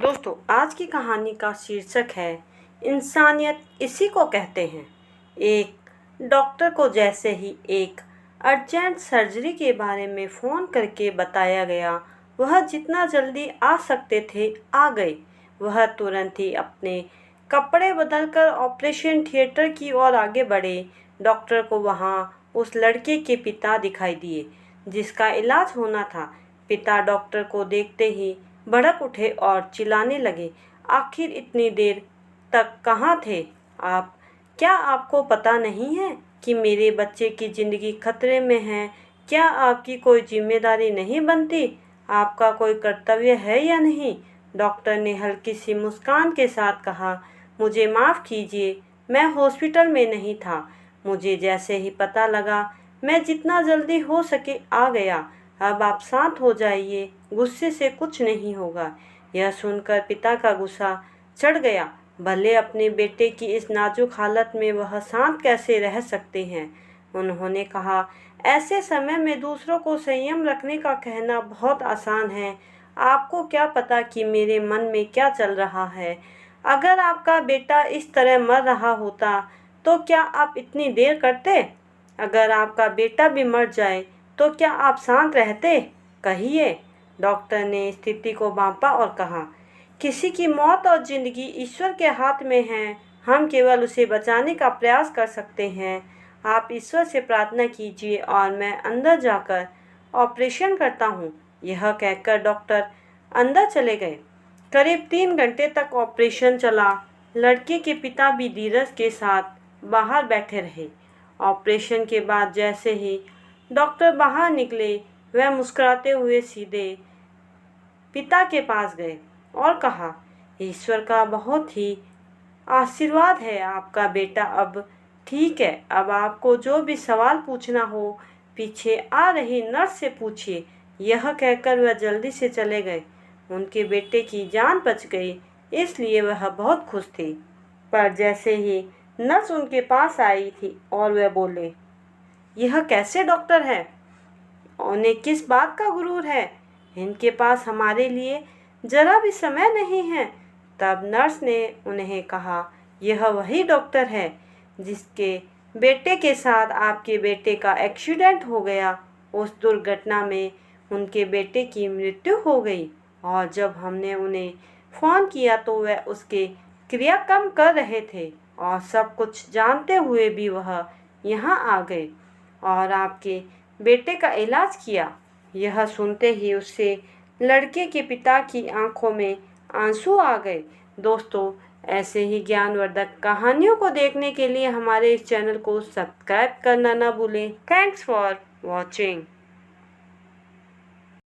दोस्तों, आज की कहानी का शीर्षक है इंसानियत इसी को कहते हैं। एक डॉक्टर को जैसे ही एक अर्जेंट सर्जरी के बारे में फ़ोन करके बताया गया, वह जितना जल्दी आ सकते थे आ गए। वह तुरंत ही अपने कपड़े बदलकर ऑपरेशन थिएटर की ओर आगे बढ़े। डॉक्टर को वहाँ उस लड़के के पिता दिखाई दिए जिसका इलाज होना था। पिता डॉक्टर को देखते ही भड़क उठे और चिल्लाने लगे, आखिर इतनी देर तक कहाँ थे आप? क्या आपको पता नहीं है कि मेरे बच्चे की ज़िंदगी खतरे में है? क्या आपकी कोई जिम्मेदारी नहीं बनती? आपका कोई कर्तव्य है या नहीं? डॉक्टर ने हल्की सी मुस्कान के साथ कहा, मुझे माफ़ कीजिए, मैं हॉस्पिटल में नहीं था। मुझे जैसे ही पता लगा, मैं जितना जल्दी हो सके आ गया। अब आप शांत हो जाइए, गुस्से से कुछ नहीं होगा। यह सुनकर पिता का गुस्सा चढ़ गया। भले अपने बेटे की इस नाजुक हालत में वह शांत कैसे रह सकते हैं। उन्होंने कहा, ऐसे समय में दूसरों को संयम रखने का कहना बहुत आसान है। आपको क्या पता कि मेरे मन में क्या चल रहा है। अगर आपका बेटा इस तरह मर रहा होता तो क्या आप इतनी देर करते? अगर आपका बेटा भी मर जाए तो क्या आप शांत रहते? कहिए। डॉक्टर ने स्थिति को भांपा और कहा, किसी की मौत और ज़िंदगी ईश्वर के हाथ में है। हम केवल उसे बचाने का प्रयास कर सकते हैं। आप ईश्वर से प्रार्थना कीजिए और मैं अंदर जाकर ऑपरेशन करता हूँ। यह कहकर डॉक्टर अंदर चले गए। करीब 3 घंटे तक ऑपरेशन चला। लड़के के पिता भी धीरज के साथ बाहर बैठे रहे। ऑपरेशन के बाद जैसे ही डॉक्टर बाहर निकले, वह मुस्कुराते हुए सीधे पिता के पास गए और कहा, ईश्वर का बहुत ही आशीर्वाद है, आपका बेटा अब ठीक है। अब आपको जो भी सवाल पूछना हो पीछे आ रही नर्स से पूछिए। यह कहकर वह जल्दी से चले गए। उनके बेटे की जान बच गई, इसलिए वह बहुत खुश थे। पर जैसे ही नर्स उनके पास आई थी और वह बोले, यह कैसे डॉक्टर है? उन्हें किस बात का गुरूर है? इनके पास हमारे लिए जरा भी समय नहीं है। तब नर्स ने उन्हें कहा, यह वही डॉक्टर है जिसके बेटे के साथ आपके बेटे का एक्सीडेंट हो गया। उस दुर्घटना में उनके बेटे की मृत्यु हो गई और जब हमने उन्हें फ़ोन किया तो वह उसके क्रियाक्रम कर रहे थे और सब कुछ जानते हुए भी वह यहाँ आ गए और आपके बेटे का इलाज किया। यह सुनते ही उससे लड़के के पिता की आंखों में आंसू आ गए। दोस्तों, ऐसे ही ज्ञानवर्धक कहानियों को देखने के लिए हमारे इस चैनल को सब्सक्राइब करना ना भूलें। Thanks for watching.